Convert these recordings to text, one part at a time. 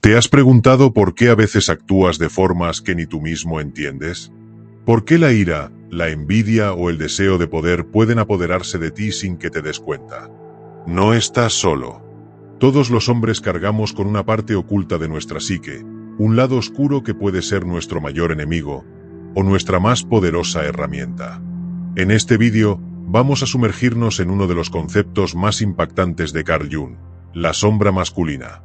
¿Te has preguntado por qué a veces actúas de formas que ni tú mismo entiendes? ¿Por qué la ira, la envidia o el deseo de poder pueden apoderarse de ti sin que te des cuenta? No estás solo. Todos los hombres cargamos con una parte oculta de nuestra psique, un lado oscuro que puede ser nuestro mayor enemigo o nuestra más poderosa herramienta. En este vídeo, vamos a sumergirnos en uno de los conceptos más impactantes de Carl Jung, la sombra masculina.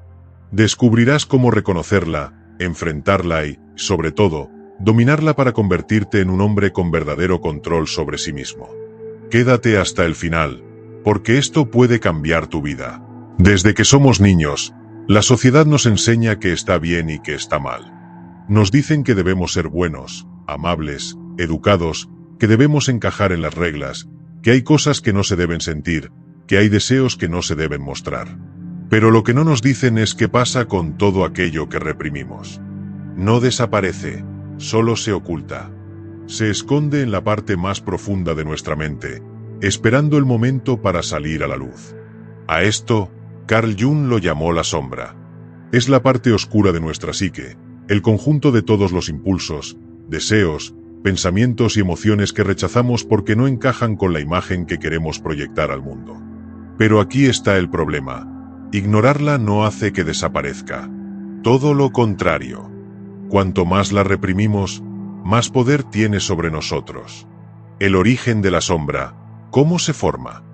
Descubrirás cómo reconocerla, enfrentarla y, sobre todo, dominarla para convertirte en un hombre con verdadero control sobre sí mismo. Quédate hasta el final, porque esto puede cambiar tu vida. Desde que somos niños, la sociedad nos enseña que está bien y que está mal. Nos dicen que debemos ser buenos, amables, educados, que debemos encajar en las reglas, que hay cosas que no se deben sentir, que hay deseos que no se deben mostrar. Pero lo que no nos dicen es qué pasa con todo aquello que reprimimos. No desaparece, solo se oculta. Se esconde en la parte más profunda de nuestra mente, esperando el momento para salir a la luz. A esto, Carl Jung lo llamó la sombra. Es la parte oscura de nuestra psique, el conjunto de todos los impulsos, deseos, pensamientos y emociones que rechazamos porque no encajan con la imagen que queremos proyectar al mundo. Pero aquí está el problema. Ignorarla no hace que desaparezca. Todo lo contrario. Cuanto más la reprimimos, más poder tiene sobre nosotros. El origen de la sombra. ¿Cómo se forma?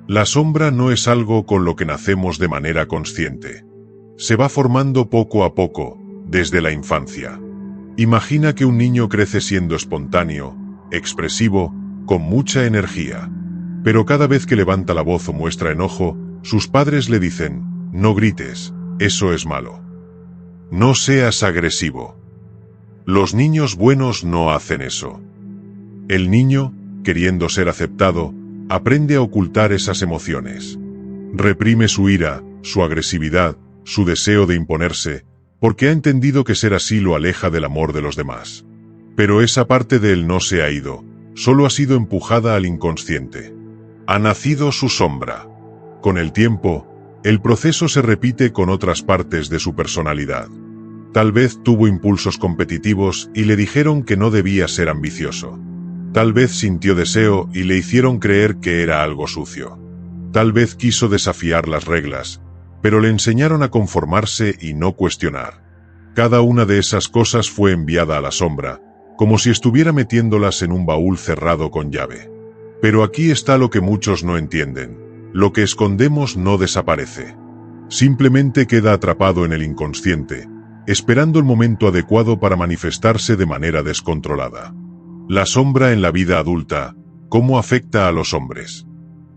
La sombra no es algo con lo que nacemos de manera consciente. Se va formando poco a poco, desde la infancia. Imagina que un niño crece siendo espontáneo, expresivo, con mucha energía. Pero cada vez que levanta la voz o muestra enojo, sus padres le dicen: no grites, eso es malo. No seas agresivo. Los niños buenos no hacen eso. El niño, queriendo ser aceptado, aprende a ocultar esas emociones. Reprime su ira, su agresividad, su deseo de imponerse, porque ha entendido que ser así lo aleja del amor de los demás. Pero esa parte de él no se ha ido, solo ha sido empujada al inconsciente. Ha nacido su sombra. Con el tiempo, el proceso se repite con otras partes de su personalidad. Tal vez tuvo impulsos competitivos y le dijeron que no debía ser ambicioso. Tal vez sintió deseo y le hicieron creer que era algo sucio. Tal vez quiso desafiar las reglas, pero le enseñaron a conformarse y no cuestionar. Cada una de esas cosas fue enviada a la sombra, como si estuviera metiéndolas en un baúl cerrado con llave. Pero aquí está lo que muchos no entienden. Lo que escondemos no desaparece. Simplemente queda atrapado en el inconsciente, esperando el momento adecuado para manifestarse de manera descontrolada. La sombra en la vida adulta, ¿cómo afecta a los hombres?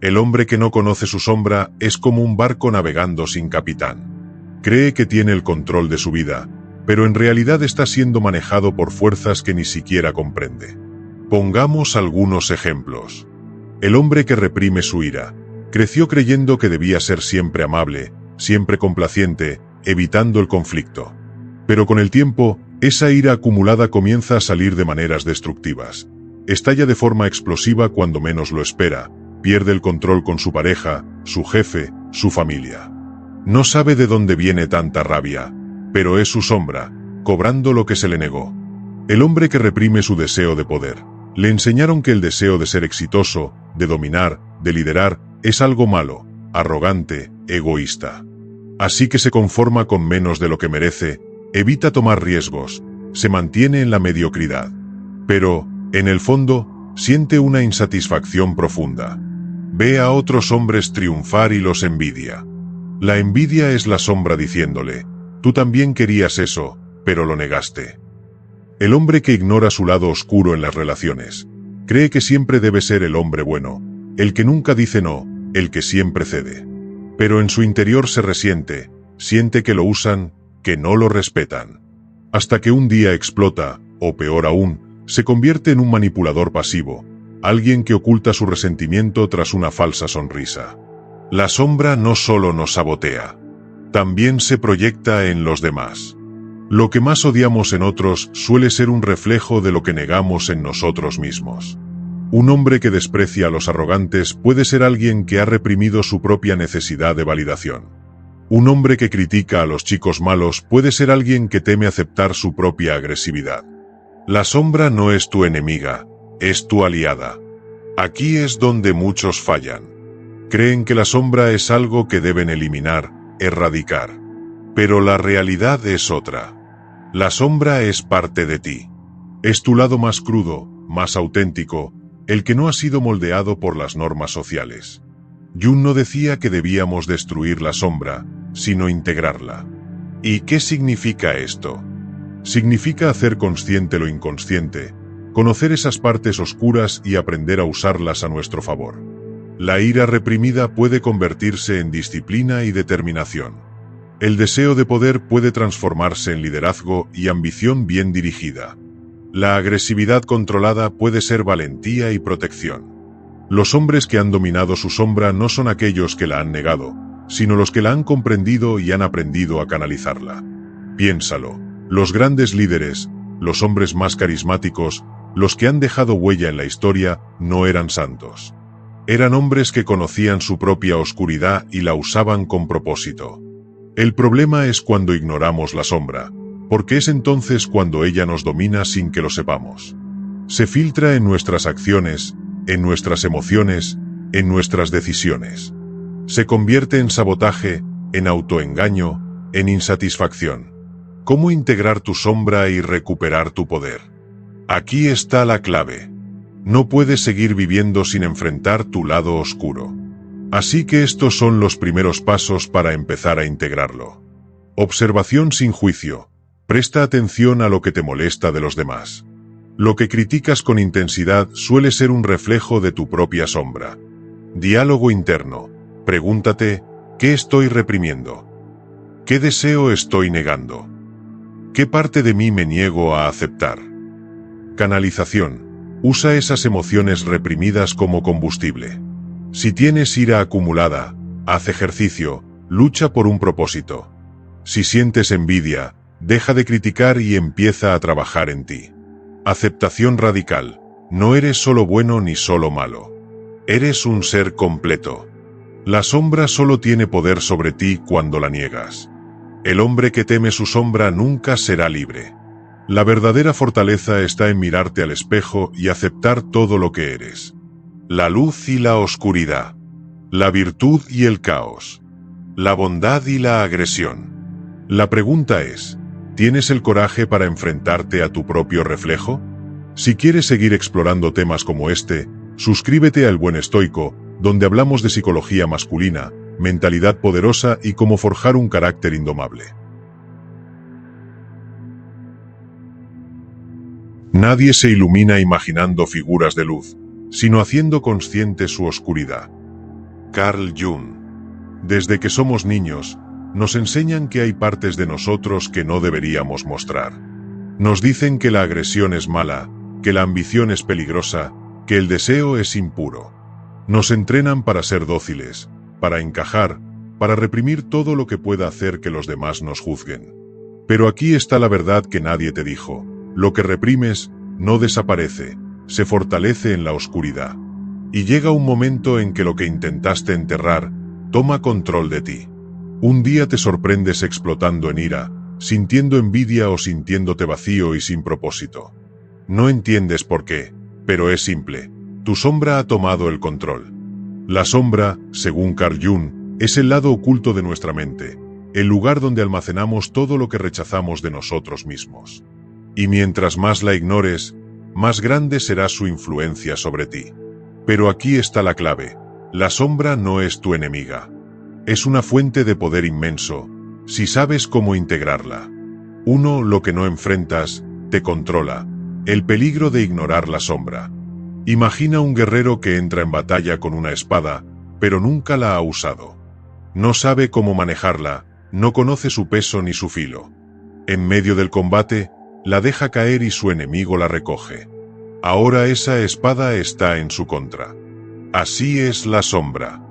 El hombre que no conoce su sombra es como un barco navegando sin capitán. Cree que tiene el control de su vida, pero en realidad está siendo manejado por fuerzas que ni siquiera comprende. Pongamos algunos ejemplos. El hombre que reprime su ira creció creyendo que debía ser siempre amable, siempre complaciente, evitando el conflicto. Pero con el tiempo, esa ira acumulada comienza a salir de maneras destructivas. Estalla de forma explosiva cuando menos lo espera, pierde el control con su pareja, su jefe, su familia. No sabe de dónde viene tanta rabia, pero es su sombra, cobrando lo que se le negó. El hombre que reprime su deseo de poder. Le enseñaron que el deseo de ser exitoso, de dominar, de liderar, es algo malo, arrogante, egoísta. Así que se conforma con menos de lo que merece, evita tomar riesgos, se mantiene en la mediocridad. Pero, en el fondo, siente una insatisfacción profunda. Ve a otros hombres triunfar y los envidia. La envidia es la sombra diciéndole: tú también querías eso, pero lo negaste. El hombre que ignora su lado oscuro en las relaciones, cree que siempre debe ser el hombre bueno, el que nunca dice no, el que siempre cede. Pero en su interior se resiente, siente que lo usan, que no lo respetan. Hasta que un día explota, o peor aún, se convierte en un manipulador pasivo, alguien que oculta su resentimiento tras una falsa sonrisa. La sombra no solo nos sabotea, también se proyecta en los demás. Lo que más odiamos en otros suele ser un reflejo de lo que negamos en nosotros mismos. Un hombre que desprecia a los arrogantes puede ser alguien que ha reprimido su propia necesidad de validación. Un hombre que critica a los chicos malos puede ser alguien que teme aceptar su propia agresividad. La sombra no es tu enemiga, es tu aliada. Aquí es donde muchos fallan. Creen que la sombra es algo que deben eliminar, erradicar. Pero la realidad es otra. La sombra es parte de ti. Es tu lado más crudo, más auténtico, el que no ha sido moldeado por las normas sociales. Jung no decía que debíamos destruir la sombra, sino integrarla. ¿Y qué significa esto? Significa hacer consciente lo inconsciente, conocer esas partes oscuras y aprender a usarlas a nuestro favor. La ira reprimida puede convertirse en disciplina y determinación. El deseo de poder puede transformarse en liderazgo y ambición bien dirigida. La agresividad controlada puede ser valentía y protección. Los hombres que han dominado su sombra no son aquellos que la han negado, sino los que la han comprendido y han aprendido a canalizarla. Piénsalo, los grandes líderes, los hombres más carismáticos, los que han dejado huella en la historia, no eran santos. Eran hombres que conocían su propia oscuridad y la usaban con propósito. El problema es cuando ignoramos la sombra, porque es entonces cuando ella nos domina sin que lo sepamos. Se filtra en nuestras acciones, en nuestras emociones, en nuestras decisiones. Se convierte en sabotaje, en autoengaño, en insatisfacción. ¿Cómo integrar tu sombra y recuperar tu poder? Aquí está la clave. No puedes seguir viviendo sin enfrentar tu lado oscuro. Así que estos son los primeros pasos para empezar a integrarlo. Observación sin juicio. Presta atención a lo que te molesta de los demás. Lo que criticas con intensidad suele ser un reflejo de tu propia sombra. Diálogo interno. Pregúntate, ¿qué estoy reprimiendo? ¿Qué deseo estoy negando? ¿Qué parte de mí me niego a aceptar? Canalización. Usa esas emociones reprimidas como combustible. Si tienes ira acumulada, haz ejercicio, lucha por un propósito. Si sientes envidia, deja de criticar y empieza a trabajar en ti. Aceptación radical. No eres solo bueno ni solo malo. Eres un ser completo. La sombra solo tiene poder sobre ti cuando la niegas. El hombre que teme su sombra nunca será libre. La verdadera fortaleza está en mirarte al espejo y aceptar todo lo que eres. La luz y la oscuridad. La virtud y el caos. La bondad y la agresión. La pregunta es, ¿tienes el coraje para enfrentarte a tu propio reflejo? Si quieres seguir explorando temas como este, suscríbete a El Buen Estoico, donde hablamos de psicología masculina, mentalidad poderosa y cómo forjar un carácter indomable. Nadie se ilumina imaginando figuras de luz, sino haciendo consciente su oscuridad. Carl Jung. Desde que somos niños, nos enseñan que hay partes de nosotros que no deberíamos mostrar. Nos dicen que la agresión es mala, que la ambición es peligrosa, que el deseo es impuro. Nos entrenan para ser dóciles, para encajar, para reprimir todo lo que pueda hacer que los demás nos juzguen. Pero aquí está la verdad que nadie te dijo. Lo que reprimes no desaparece, se fortalece en la oscuridad. Y llega un momento en que lo que intentaste enterrar toma control de ti. Un día te sorprendes explotando en ira, sintiendo envidia o sintiéndote vacío y sin propósito. No entiendes por qué, pero es simple. Tu sombra ha tomado el control. La sombra, según Carl Jung, es el lado oculto de nuestra mente, el lugar donde almacenamos todo lo que rechazamos de nosotros mismos. Y mientras más la ignores, más grande será su influencia sobre ti. Pero aquí está la clave. La sombra no es tu enemiga. Es una fuente de poder inmenso, si sabes cómo integrarla. Lo que no enfrentas, te controla. El peligro de ignorar la sombra. Imagina un guerrero que entra en batalla con una espada, pero nunca la ha usado. No sabe cómo manejarla, no conoce su peso ni su filo. En medio del combate, la deja caer y su enemigo la recoge. Ahora esa espada está en su contra. Así es la sombra.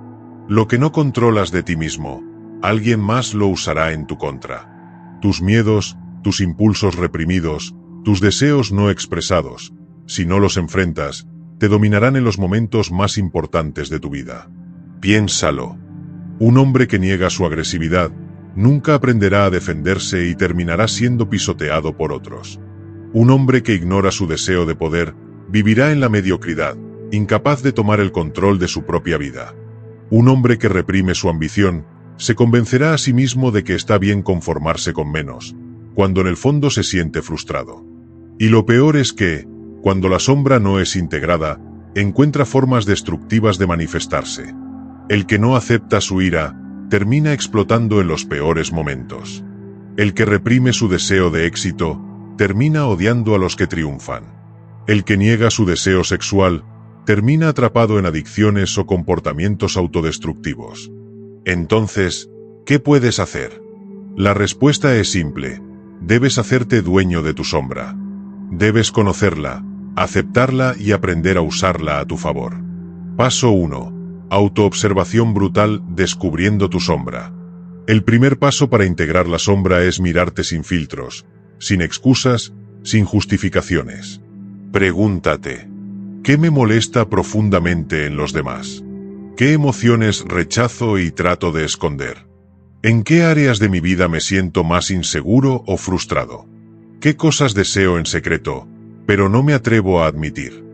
Lo que no controlas de ti mismo, alguien más lo usará en tu contra. Tus miedos, tus impulsos reprimidos, tus deseos no expresados, si no los enfrentas, te dominarán en los momentos más importantes de tu vida. Piénsalo. Un hombre que niega su agresividad, nunca aprenderá a defenderse y terminará siendo pisoteado por otros. Un hombre que ignora su deseo de poder, vivirá en la mediocridad, incapaz de tomar el control de su propia vida. Un hombre que reprime su ambición, se convencerá a sí mismo de que está bien conformarse con menos, cuando en el fondo se siente frustrado. Y lo peor es que, cuando la sombra no es integrada, encuentra formas destructivas de manifestarse. El que no acepta su ira, termina explotando en los peores momentos. El que reprime su deseo de éxito, termina odiando a los que triunfan. El que niega su deseo sexual, termina atrapado en adicciones o comportamientos autodestructivos. Entonces, ¿qué puedes hacer? La respuesta es simple: debes hacerte dueño de tu sombra. Debes conocerla, aceptarla y aprender a usarla a tu favor. Paso 1. Autoobservación brutal, descubriendo tu sombra. El primer paso para integrar la sombra es mirarte sin filtros, sin excusas, sin justificaciones. Pregúntate: ¿qué me molesta profundamente en los demás? ¿Qué emociones rechazo y trato de esconder? ¿En qué áreas de mi vida me siento más inseguro o frustrado? ¿Qué cosas deseo en secreto, pero no me atrevo a admitir?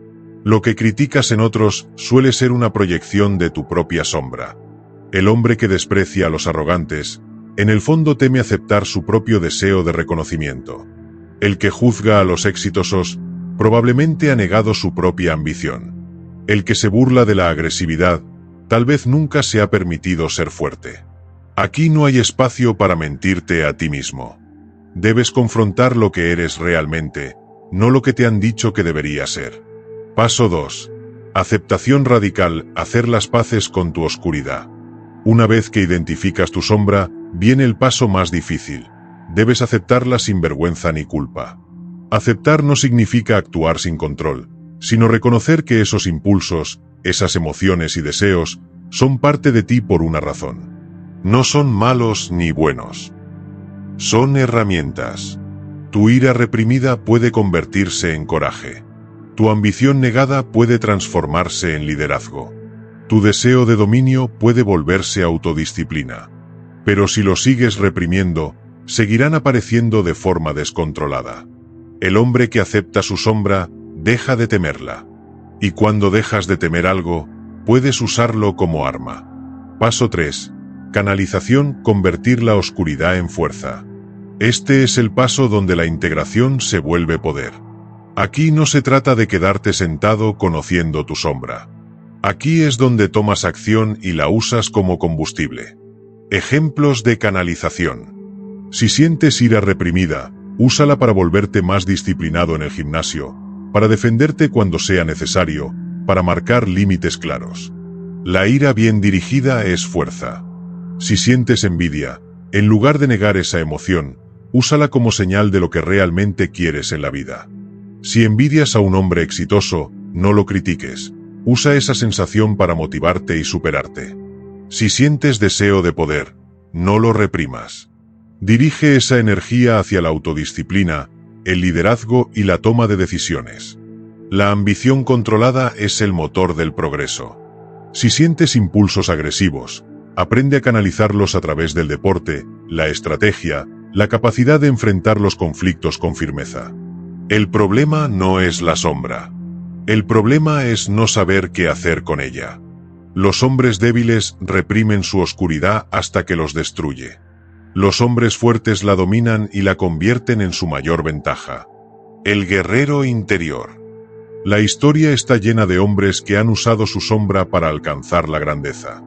Lo que criticas en otros suele ser una proyección de tu propia sombra. El hombre que desprecia a los arrogantes, en el fondo teme aceptar su propio deseo de reconocimiento. El que juzga a los exitosos, probablemente ha negado su propia ambición. El que se burla de la agresividad, tal vez nunca se ha permitido ser fuerte. Aquí no hay espacio para mentirte a ti mismo. Debes confrontar lo que eres realmente, no lo que te han dicho que debería ser. Paso 2. Aceptación radical, hacer las paces con tu oscuridad. Una vez que identificas tu sombra, viene el paso más difícil. Debes aceptarla sin vergüenza ni culpa. Aceptar no significa actuar sin control, sino reconocer que esos impulsos, esas emociones y deseos, son parte de ti por una razón. No son malos ni buenos. Son herramientas. Tu ira reprimida puede convertirse en coraje. Tu ambición negada puede transformarse en liderazgo. Tu deseo de dominio puede volverse autodisciplina. Pero si lo sigues reprimiendo, seguirán apareciendo de forma descontrolada. El hombre que acepta su sombra, deja de temerla. Y cuando dejas de temer algo, puedes usarlo como arma. Paso 3. Canalización, convertir la oscuridad en fuerza. Este es el paso donde la integración se vuelve poder. Aquí no se trata de quedarte sentado conociendo tu sombra. Aquí es donde tomas acción y la usas como combustible. Ejemplos de canalización. Si sientes ira reprimida, úsala para volverte más disciplinado en el gimnasio, para defenderte cuando sea necesario, para marcar límites claros. La ira bien dirigida es fuerza. Si sientes envidia, en lugar de negar esa emoción, úsala como señal de lo que realmente quieres en la vida. Si envidias a un hombre exitoso, no lo critiques. Usa esa sensación para motivarte y superarte. Si sientes deseo de poder, no lo reprimas. Dirige esa energía hacia la autodisciplina, el liderazgo y la toma de decisiones. La ambición controlada es el motor del progreso. Si sientes impulsos agresivos, aprende a canalizarlos a través del deporte, la estrategia, la capacidad de enfrentar los conflictos con firmeza. El problema no es la sombra. El problema es no saber qué hacer con ella. Los hombres débiles reprimen su oscuridad hasta que los destruye. Los hombres fuertes la dominan y la convierten en su mayor ventaja. El guerrero interior. La historia está llena de hombres que han usado su sombra para alcanzar la grandeza.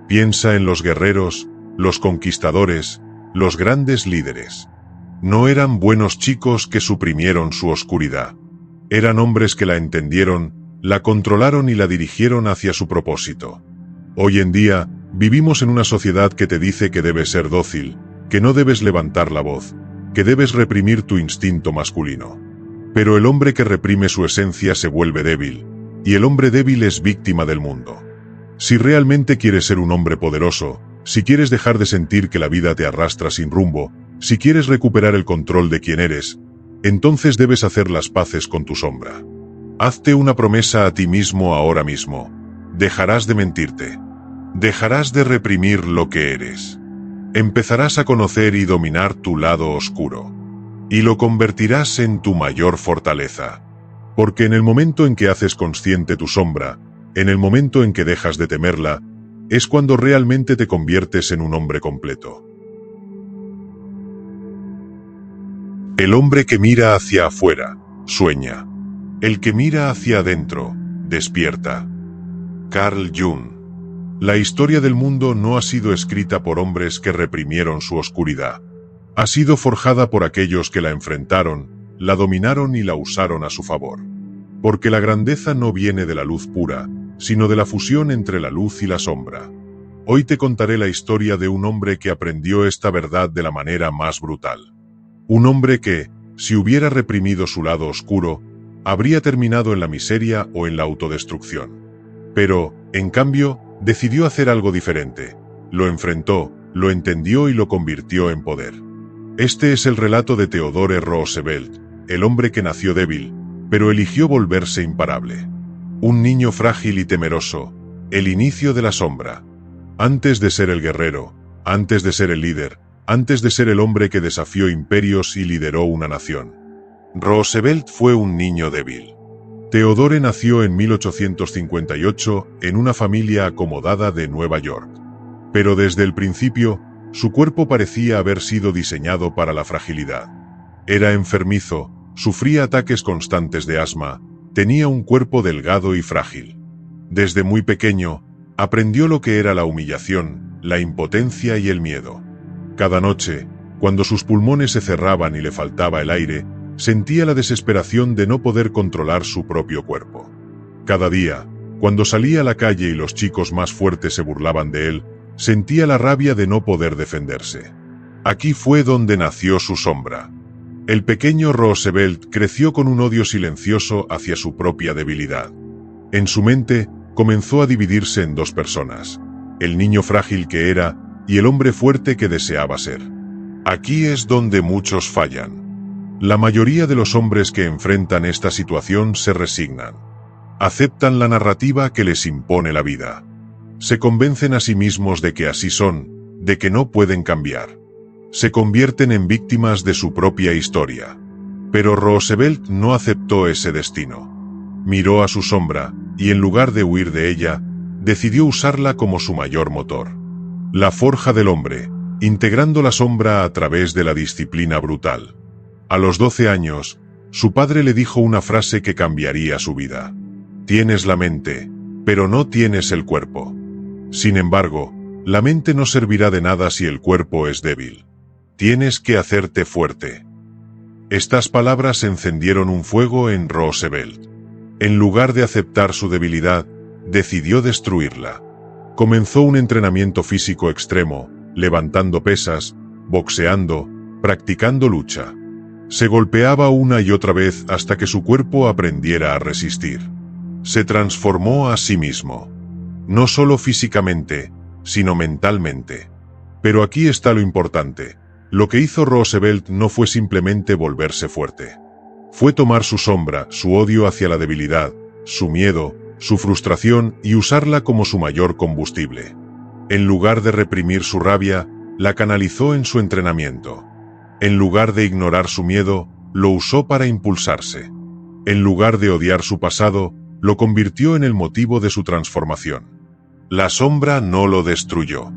Piensa en los guerreros, los conquistadores, los grandes líderes. No eran buenos chicos que suprimieron su oscuridad. Eran hombres que la entendieron, la controlaron y la dirigieron hacia su propósito. Hoy en día, vivimos en una sociedad que te dice que debes ser dócil, que no debes levantar la voz, que debes reprimir tu instinto masculino. Pero el hombre que reprime su esencia se vuelve débil, y el hombre débil es víctima del mundo. Si realmente quieres ser un hombre poderoso, si quieres dejar de sentir que la vida te arrastra sin rumbo, si quieres recuperar el control de quién eres, entonces debes hacer las paces con tu sombra. Hazte una promesa a ti mismo ahora mismo. Dejarás de mentirte. Dejarás de reprimir lo que eres. Empezarás a conocer y dominar tu lado oscuro. Y lo convertirás en tu mayor fortaleza. Porque en el momento en que haces consciente tu sombra, en el momento en que dejas de temerla, es cuando realmente te conviertes en un hombre completo. El hombre que mira hacia afuera, sueña. El que mira hacia adentro, despierta. Carl Jung. La historia del mundo no ha sido escrita por hombres que reprimieron su oscuridad. Ha sido forjada por aquellos que la enfrentaron, la dominaron y la usaron a su favor. Porque la grandeza no viene de la luz pura, sino de la fusión entre la luz y la sombra. Hoy te contaré la historia de un hombre que aprendió esta verdad de la manera más brutal. Un hombre que, si hubiera reprimido su lado oscuro, habría terminado en la miseria o en la autodestrucción. Pero, en cambio, decidió hacer algo diferente. Lo enfrentó, lo entendió y lo convirtió en poder. Este es el relato de Theodore Roosevelt, el hombre que nació débil, pero eligió volverse imparable. Un niño frágil y temeroso, el inicio de la sombra. Antes de ser el guerrero, antes de ser el líder, antes de ser el hombre que desafió imperios y lideró una nación. Roosevelt fue un niño débil. Theodore nació en 1858 en una familia acomodada de Nueva York. Pero desde el principio, su cuerpo parecía haber sido diseñado para la fragilidad. Era enfermizo, sufría ataques constantes de asma, tenía un cuerpo delgado y frágil. Desde muy pequeño, aprendió lo que era la humillación, la impotencia y el miedo. Cada noche, cuando sus pulmones se cerraban y le faltaba el aire, sentía la desesperación de no poder controlar su propio cuerpo. Cada día, cuando salía a la calle y los chicos más fuertes se burlaban de él, sentía la rabia de no poder defenderse. Aquí fue donde nació su sombra. El pequeño Roosevelt creció con un odio silencioso hacia su propia debilidad. En su mente, comenzó a dividirse en dos personas: el niño frágil que era y el hombre fuerte que deseaba ser. Aquí es donde muchos fallan. La mayoría de los hombres que enfrentan esta situación se resignan. Aceptan la narrativa que les impone la vida. Se convencen a sí mismos de que así son, de que no pueden cambiar. Se convierten en víctimas de su propia historia. Pero Roosevelt no aceptó ese destino. Miró a su sombra, y en lugar de huir de ella, decidió usarla como su mayor motor. La forja del hombre, integrando la sombra a través de la disciplina brutal. A los 12 años, su padre le dijo una frase que cambiaría su vida. Tienes la mente, pero no tienes el cuerpo. Sin embargo, la mente no servirá de nada si el cuerpo es débil. Tienes que hacerte fuerte. Estas palabras encendieron un fuego en Roosevelt. En lugar de aceptar su debilidad, decidió destruirla. Comenzó un entrenamiento físico extremo, levantando pesas, boxeando, practicando lucha. Se golpeaba una y otra vez hasta que su cuerpo aprendiera a resistir. Se transformó a sí mismo. No solo físicamente, sino mentalmente. Pero aquí está lo importante. Lo que hizo Roosevelt no fue simplemente volverse fuerte. Fue tomar su sombra, su odio hacia la debilidad, su miedo, su frustración y usarla como su mayor combustible. En lugar de reprimir su rabia, la canalizó en su entrenamiento. En lugar de ignorar su miedo, lo usó para impulsarse. En lugar de odiar su pasado, lo convirtió en el motivo de su transformación. La sombra no lo destruyó.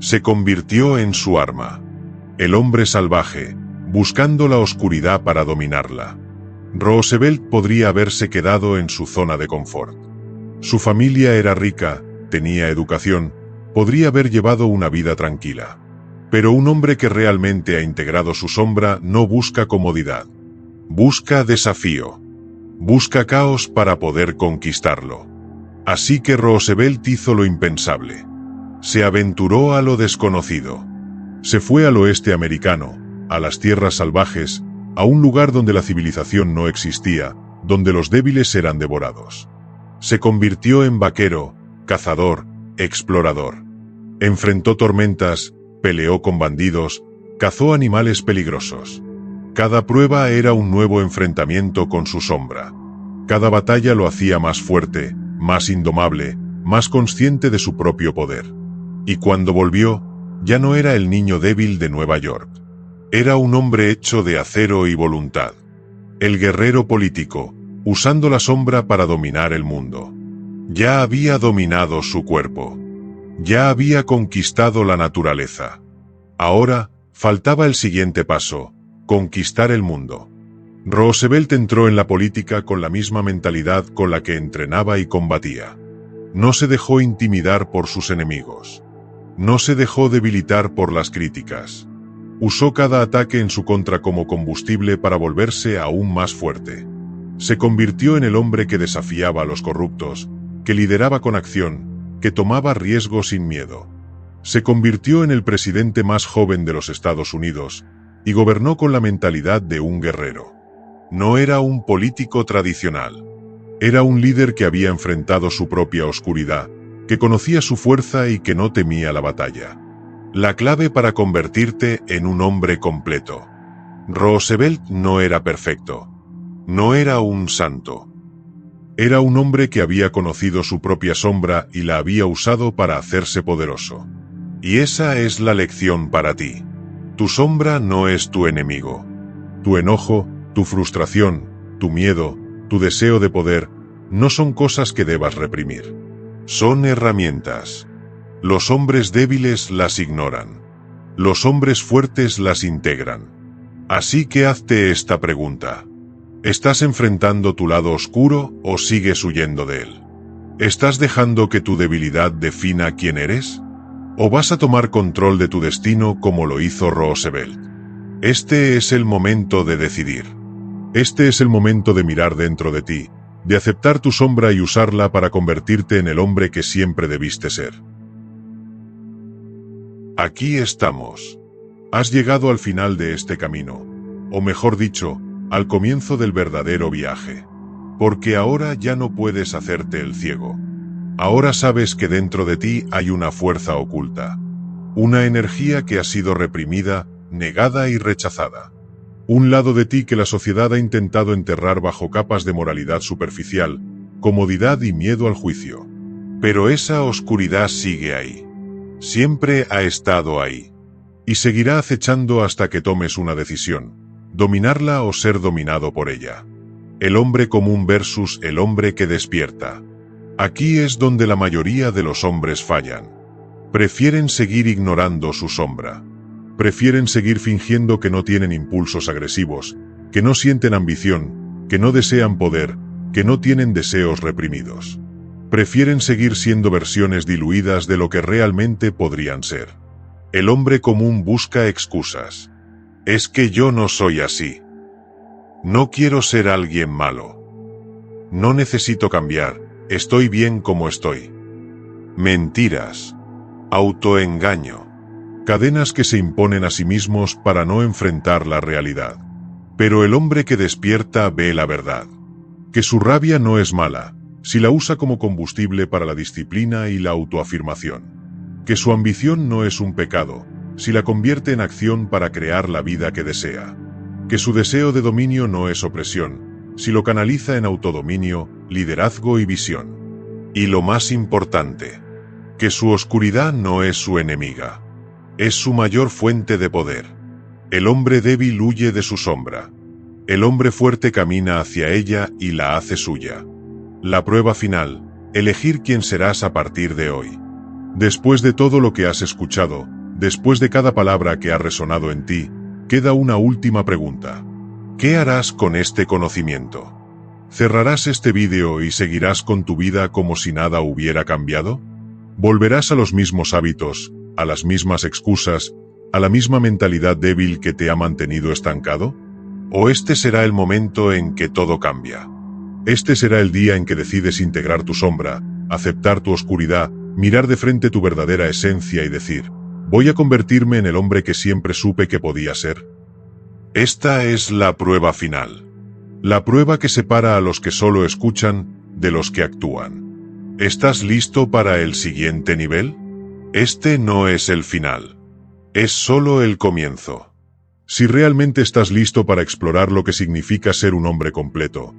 Se convirtió en su arma. El hombre salvaje, buscando la oscuridad para dominarla. Roosevelt podría haberse quedado en su zona de confort. Su familia era rica, tenía educación, podría haber llevado una vida tranquila. Pero un hombre que realmente ha integrado su sombra no busca comodidad. Busca desafío. Busca caos para poder conquistarlo. Así que Roosevelt hizo lo impensable. Se aventuró a lo desconocido. Se fue al oeste americano, a las tierras salvajes, a un lugar donde la civilización no existía, donde los débiles eran devorados. Se convirtió en vaquero, cazador, explorador. Enfrentó tormentas, peleó con bandidos, cazó animales peligrosos. Cada prueba era un nuevo enfrentamiento con su sombra. Cada batalla lo hacía más fuerte, más indomable, más consciente de su propio poder. Y cuando volvió, Ya no era el niño débil de Nueva York. Era un hombre hecho de acero y voluntad. El guerrero político, usando la sombra para dominar el mundo. Ya había dominado su cuerpo. Ya había conquistado la naturaleza. Ahora, faltaba el siguiente paso: conquistar el mundo. Roosevelt entró en la política con la misma mentalidad con la que entrenaba y combatía. No se dejó intimidar por sus enemigos. No se dejó debilitar por las críticas. Usó cada ataque en su contra como combustible para volverse aún más fuerte. Se convirtió en el hombre que desafiaba a los corruptos, que lideraba con acción, que tomaba riesgos sin miedo. Se convirtió en el presidente más joven de los Estados Unidos, y gobernó con la mentalidad de un guerrero. No era un político tradicional. Era un líder que había enfrentado su propia oscuridad, que conocía su fuerza y que no temía la batalla. La clave para convertirte en un hombre completo. Roosevelt no era perfecto. No era un santo. Era un hombre que había conocido su propia sombra y la había usado para hacerse poderoso. Y esa es la lección para ti. Tu sombra no es tu enemigo. Tu enojo, tu frustración, tu miedo, tu deseo de poder, no son cosas que debas reprimir. Son herramientas. Los hombres débiles las ignoran. Los hombres fuertes las integran. Así que hazte esta pregunta. ¿Estás enfrentando tu lado oscuro o sigues huyendo de él? ¿Estás dejando que tu debilidad defina quién eres? ¿O vas a tomar control de tu destino como lo hizo Roosevelt? Este es el momento de decidir. Este es el momento de mirar dentro de ti, de aceptar tu sombra y usarla para convertirte en el hombre que siempre debiste ser. Aquí estamos. Has llegado al final de este camino, o mejor dicho, al comienzo del verdadero viaje. Porque ahora ya no puedes hacerte el ciego. Ahora sabes que dentro de ti hay una fuerza oculta. Una energía que ha sido reprimida, negada y rechazada. Un lado de ti que la sociedad ha intentado enterrar bajo capas de moralidad superficial, comodidad y miedo al juicio. Pero esa oscuridad sigue ahí. Siempre ha estado ahí. Y seguirá acechando hasta que tomes una decisión: dominarla o ser dominado por ella. El hombre común versus el hombre que despierta. Aquí es donde la mayoría de los hombres fallan. Prefieren seguir ignorando su sombra. Prefieren seguir fingiendo que no tienen impulsos agresivos, que no sienten ambición, que no desean poder, que no tienen deseos reprimidos. Prefieren seguir siendo versiones diluidas de lo que realmente podrían ser. El hombre común busca excusas. Es que yo no soy así. No quiero ser alguien malo. No necesito cambiar, estoy bien como estoy. Mentiras. Autoengaño. Cadenas que se imponen a sí mismos para no enfrentar la realidad. Pero el hombre que despierta ve la verdad. Que su rabia no es mala, si la usa como combustible para la disciplina y la autoafirmación. Que su ambición no es un pecado, si la convierte en acción para crear la vida que desea. Que su deseo de dominio no es opresión, si lo canaliza en autodominio, liderazgo y visión. Y lo más importante, que su oscuridad no es su enemiga. Es su mayor fuente de poder. El hombre débil huye de su sombra. El hombre fuerte camina hacia ella y la hace suya. La prueba final: elegir quién serás a partir de hoy. Después de todo lo que has escuchado, después de cada palabra que ha resonado en ti, queda una última pregunta. ¿Qué harás con este conocimiento? ¿Cerrarás este vídeo y seguirás con tu vida como si nada hubiera cambiado? ¿Volverás a los mismos hábitos, a las mismas excusas, a la misma mentalidad débil que te ha mantenido estancado? ¿O este será el momento en que todo cambia? Este será el día en que decides integrar tu sombra, aceptar tu oscuridad, mirar de frente tu verdadera esencia y decir: ¿voy a convertirme en el hombre que siempre supe que podía ser? Esta es la prueba final. La prueba que separa a los que solo escuchan de los que actúan. ¿Estás listo para el siguiente nivel? Este no es el final. Es solo el comienzo. Si realmente estás listo para explorar lo que significa ser un hombre completo,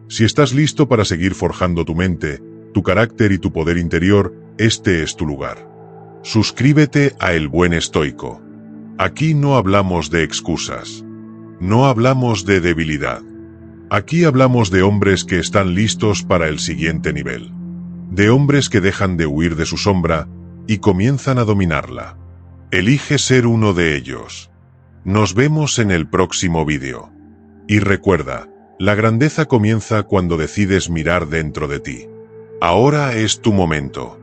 si estás listo para seguir forjando tu mente, tu carácter y tu poder interior, este es tu lugar. Suscríbete a El Buen Estoico. Aquí no hablamos de excusas. No hablamos de debilidad. Aquí hablamos de hombres que están listos para el siguiente nivel. De hombres que dejan de huir de su sombra y comienzan a dominarla. Elige ser uno de ellos. Nos vemos en el próximo vídeo. Y recuerda, la grandeza comienza cuando decides mirar dentro de ti. Ahora es tu momento.